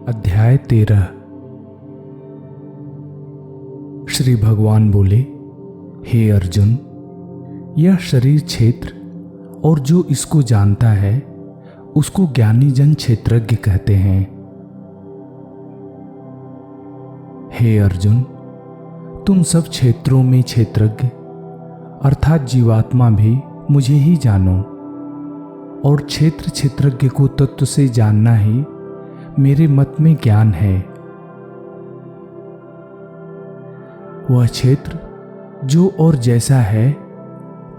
अध्याय 13। श्री भगवान बोले, हे अर्जुन, यह शरीर क्षेत्र और जो इसको जानता है उसको ज्ञानी जन क्षेत्रज्ञ कहते हैं। हे अर्जुन, तुम सब क्षेत्रों में क्षेत्रज्ञ अर्थात जीवात्मा भी मुझे ही जानो, और क्षेत्र क्षेत्रज्ञ को तत्व से जानना ही मेरे मत में ज्ञान है। वह क्षेत्र जो और जैसा है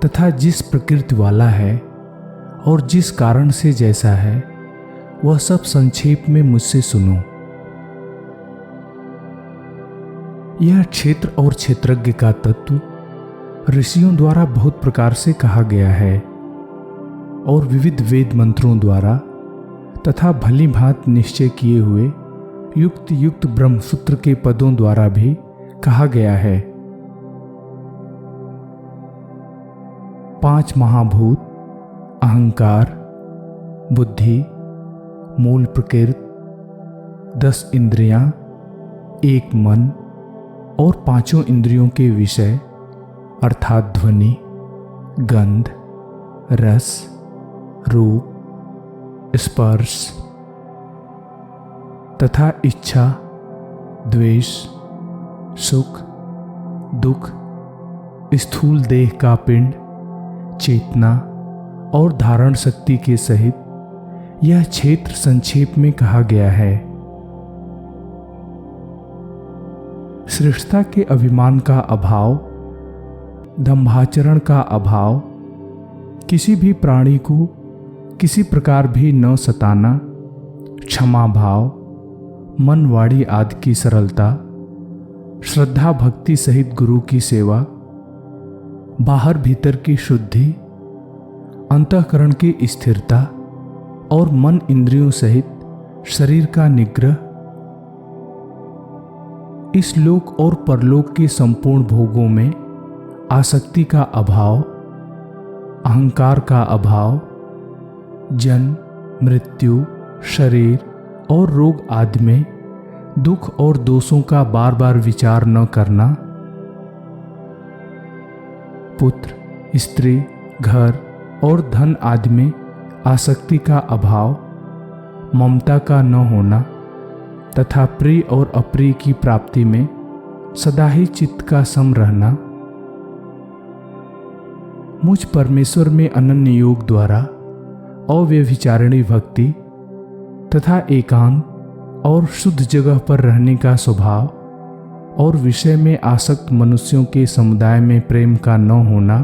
तथा जिस प्रकृति वाला है और जिस कारण से जैसा है, वह सब संक्षेप में मुझसे सुनो। यह क्षेत्र और क्षेत्रज्ञ का तत्व ऋषियों द्वारा बहुत प्रकार से कहा गया है और विविध वेद मंत्रों द्वारा तथा भली भांत निश्चय किए हुए युक्त युक्त ब्रह्मसूत्र के पदों द्वारा भी कहा गया है। 5 महाभूत, अहंकार, बुद्धि, मूल प्रकृति, 10 इंद्रियां, 1 मन और 5 इंद्रियों के विषय अर्थात ध्वनि, गंध, रस, रूप, स्पर्श तथा इच्छा, द्वेष, सुख, दुख, स्थूल देह का पिंड, चेतना और धारण शक्ति के सहित यह क्षेत्र संक्षेप में कहा गया है। श्रेष्ठता के अभिमान का अभाव, दंभाचरण का अभाव, किसी भी प्राणी को किसी प्रकार भी न सताना, क्षमा भाव, मन वाणी आदि की सरलता, श्रद्धा भक्ति सहित गुरु की सेवा, बाहर भीतर की शुद्धि, अंतःकरण की स्थिरता और मन इंद्रियों सहित शरीर का निग्रह, इस लोक और परलोक के संपूर्ण भोगों में आसक्ति का अभाव, अहंकार का अभाव, जन्म, मृत्यु, शरीर और रोग आदि में दुख और दोषों का बार बार विचार न करना, पुत्र, स्त्री, घर और धन आदि में आसक्ति का अभाव, ममता का न होना तथा प्रिय और अप्रिय की प्राप्ति में सदा ही चित्त का सम रहना, मुझ परमेश्वर में अनन्य योग द्वारा अव्यभिचारिणी भक्ति तथा एकांत और शुद्ध जगह पर रहने का स्वभाव और विषय में आसक्त मनुष्यों के समुदाय में प्रेम का न होना,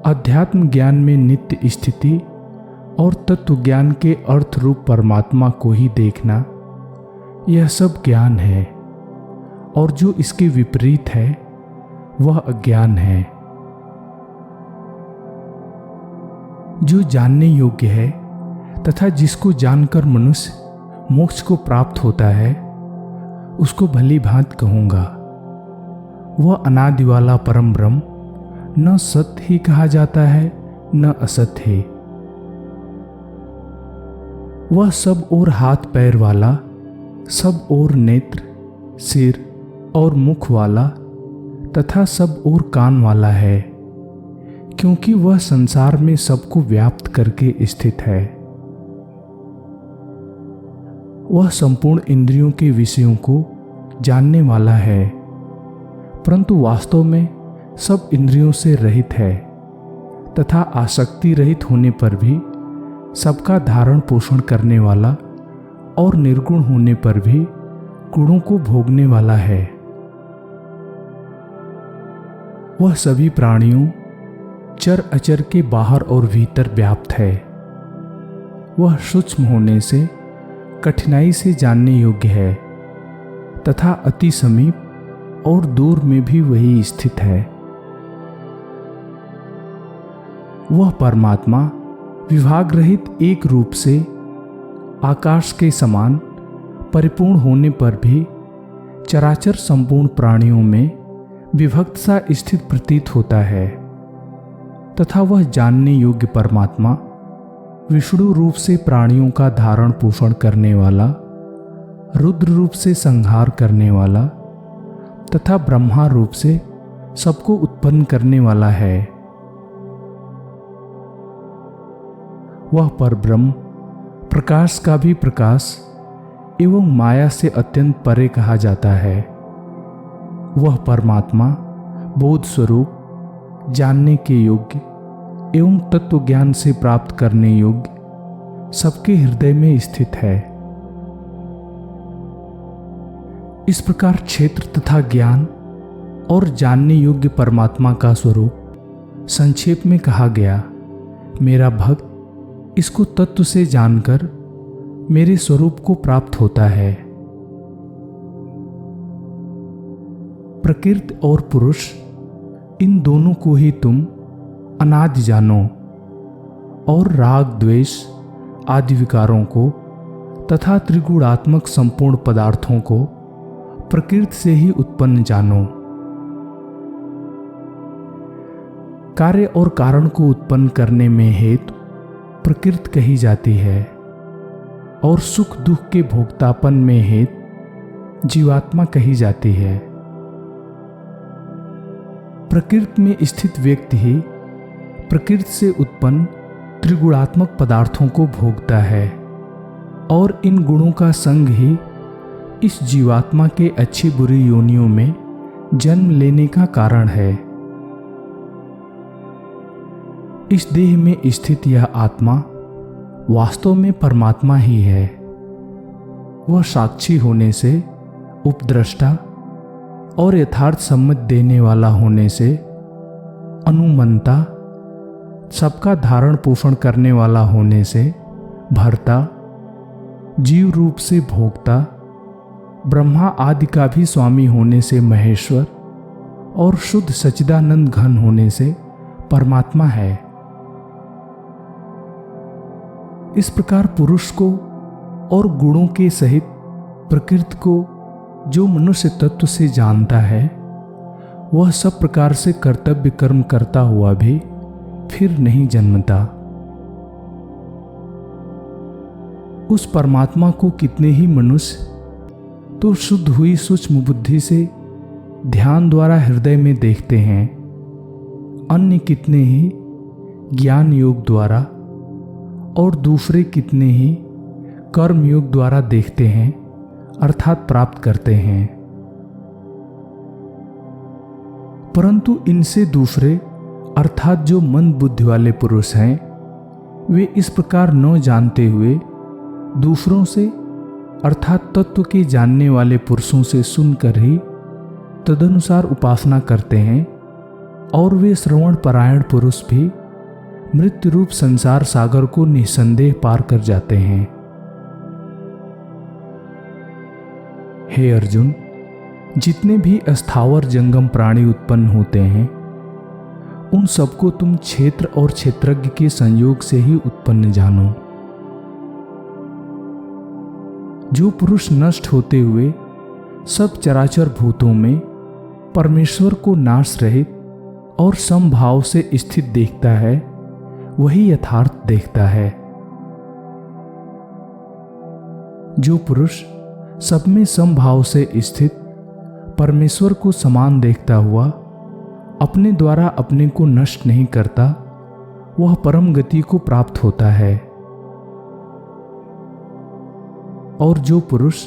अध्यात्म ज्ञान में नित्य स्थिति और तत्व ज्ञान के अर्थ रूप परमात्मा को ही देखना, यह सब ज्ञान है, और जो इसके विपरीत है वह अज्ञान है। जो जानने योग्य है तथा जिसको जानकर मनुष्य मोक्ष को प्राप्त होता है, उसको भली भांति कहूंगा। वह अनादि वाला परम ब्रह्म न सत्य ही कहा जाता है न असत्य ही। वह सब ओर हाथ पैर वाला, सब ओर नेत्र, सिर और मुख वाला तथा सब ओर कान वाला है, क्योंकि वह संसार में सबको व्याप्त करके स्थित है। वह संपूर्ण इंद्रियों के विषयों को जानने वाला है, परंतु वास्तव में सब इंद्रियों से रहित है तथा आसक्ति रहित होने पर भी सबका धारण पोषण करने वाला और निर्गुण होने पर भी गुणों को भोगने वाला है। वह सभी प्राणियों, चर अचर के बाहर और भीतर व्याप्त है। वह सूक्ष्म होने से कठिनाई से जानने योग्य है तथा अति समीप और दूर में भी वही स्थित है। वह परमात्मा विभाग रहित एक रूप से आकाश के समान परिपूर्ण होने पर भी चराचर संपूर्ण प्राणियों में विभक्त सा स्थित प्रतीत होता है तथा वह जानने योग्य परमात्मा विष्णु रूप से प्राणियों का धारण पोषण करने वाला, रुद्र रूप से संहार करने वाला तथा ब्रह्मा रूप से सबको उत्पन्न करने वाला है। वह परब्रह्म प्रकाश का भी प्रकाश एवं माया से अत्यंत परे कहा जाता है। वह परमात्मा बोध स्वरूप, जानने के योग्य एवं तत्व ज्ञान से प्राप्त करने योग्य सबके हृदय में स्थित है। इस प्रकार क्षेत्र तथा ज्ञान और जानने योग्य परमात्मा का स्वरूप संक्षेप में कहा गया। मेरा भक्त इसको तत्व से जानकर मेरे स्वरूप को प्राप्त होता है। प्रकृति और पुरुष, इन दोनों को ही तुम अनादि जानो और राग द्वेष आदि विकारों को तथा त्रिगुणात्मक संपूर्ण पदार्थों को प्रकृति से ही उत्पन्न जानो। कार्य और कारण को उत्पन्न करने में हेतु प्रकृति कही जाती है और सुख दुख के भोक्तापन में हेतु जीवात्मा कही जाती है। प्रकृति में स्थित व्यक्ति ही प्रकृति से उत्पन्न त्रिगुणात्मक पदार्थों को भोगता है और इन गुणों का संग ही इस जीवात्मा के अच्छी बुरी योनियों में जन्म लेने का कारण है। इस देह में स्थित यह आत्मा वास्तव में परमात्मा ही है। वह साक्षी होने से, उपद्रष्टा और यथार्थ सम्मत देने वाला होने से, अनुमंता, सबका धारण पोषण करने वाला होने से, भर्ता, जीव रूप से भोक्ता, ब्रह्मा आदि का भी स्वामी होने से महेश्वर और शुद्ध सच्चिदानंद घन होने से परमात्मा है। इस प्रकार पुरुष को और गुणों के सहित प्रकृति को जो मनुष्य तत्व से जानता है, वह सब प्रकार से कर्तव्य कर्म करता हुआ भी फिर नहीं जन्मता। उस परमात्मा को कितने ही मनुष्य तो शुद्ध हुई सूक्ष्म बुद्धि से ध्यान द्वारा हृदय में देखते हैं, अन्य कितने ही ज्ञान योग द्वारा और दूसरे कितने ही कर्म योग द्वारा देखते हैं अर्थात प्राप्त करते हैं। परंतु इनसे दूसरे अर्थात जो मंद बुद्धि वाले पुरुष हैं, वे इस प्रकार न जानते हुए दूसरों से अर्थात तत्व के जानने वाले पुरुषों से सुनकर ही तदनुसार उपासना करते हैं और वे श्रवण परायण पुरुष भी मृत्यु रूप संसार सागर को निसंदेह पार कर जाते हैं। हे अर्जुन, जितने भी अस्थावर जंगम प्राणी उत्पन्न होते हैं, उन सबको तुम क्षेत्र और क्षेत्रज्ञ के संयोग से ही उत्पन्न जानो। जो पुरुष नष्ट होते हुए सब चराचर भूतों में परमेश्वर को नाश रहित और समभाव से स्थित देखता है, वही यथार्थ देखता है। जो पुरुष सब में समभाव से स्थित परमेश्वर को समान देखता हुआ अपने द्वारा अपने को नष्ट नहीं करता, वह परम गति को प्राप्त होता है। और जो पुरुष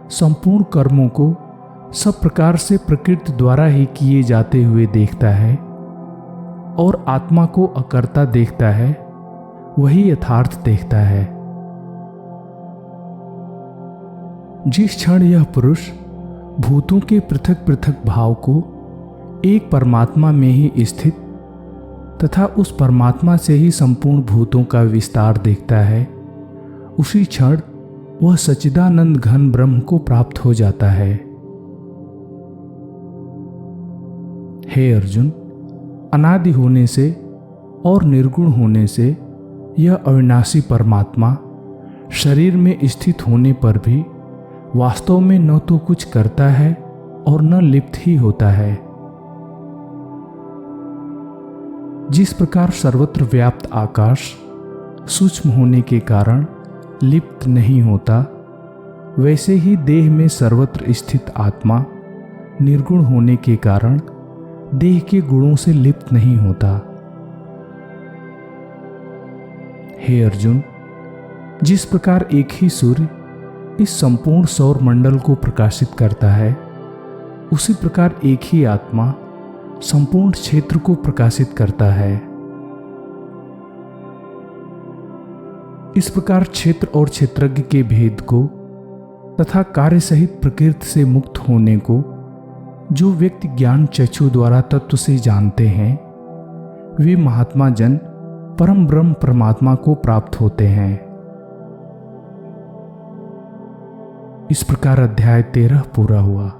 संपूर्ण कर्मों को सब प्रकार से प्रकृति द्वारा ही किए जाते हुए देखता है और आत्मा को अकर्ता देखता है, वही यथार्थ देखता है। जिस क्षण यह पुरुष भूतों के पृथक पृथक भाव को एक परमात्मा में ही स्थित तथा उस परमात्मा से ही संपूर्ण भूतों का विस्तार देखता है, उसी क्षण वह सच्चिदानंद घन ब्रह्म को प्राप्त हो जाता है। हे अर्जुन, अनादि होने से और निर्गुण होने से यह अविनाशी परमात्मा शरीर में स्थित होने पर भी वास्तव में न तो कुछ करता है और न लिप्त ही होता है। जिस प्रकार सर्वत्र व्याप्त आकाश सूक्ष्म होने के कारण लिप्त नहीं होता, वैसे ही देह में सर्वत्र स्थित आत्मा निर्गुण होने के कारण देह के गुणों से लिप्त नहीं होता। हे अर्जुन, जिस प्रकार एक ही सूर्य इस संपूर्ण सौर मंडल को प्रकाशित करता है, उसी प्रकार एक ही आत्मा संपूर्ण क्षेत्र को प्रकाशित करता है। इस प्रकार क्षेत्र और क्षेत्रज्ञ के भेद को तथा कार्य सहित प्रकृति से मुक्त होने को जो व्यक्ति ज्ञान चक्षु द्वारा तत्व से जानते हैं, वे महात्मा जन परम ब्रह्म परमात्मा को प्राप्त होते हैं। इस प्रकार अध्याय 13 पूरा हुआ।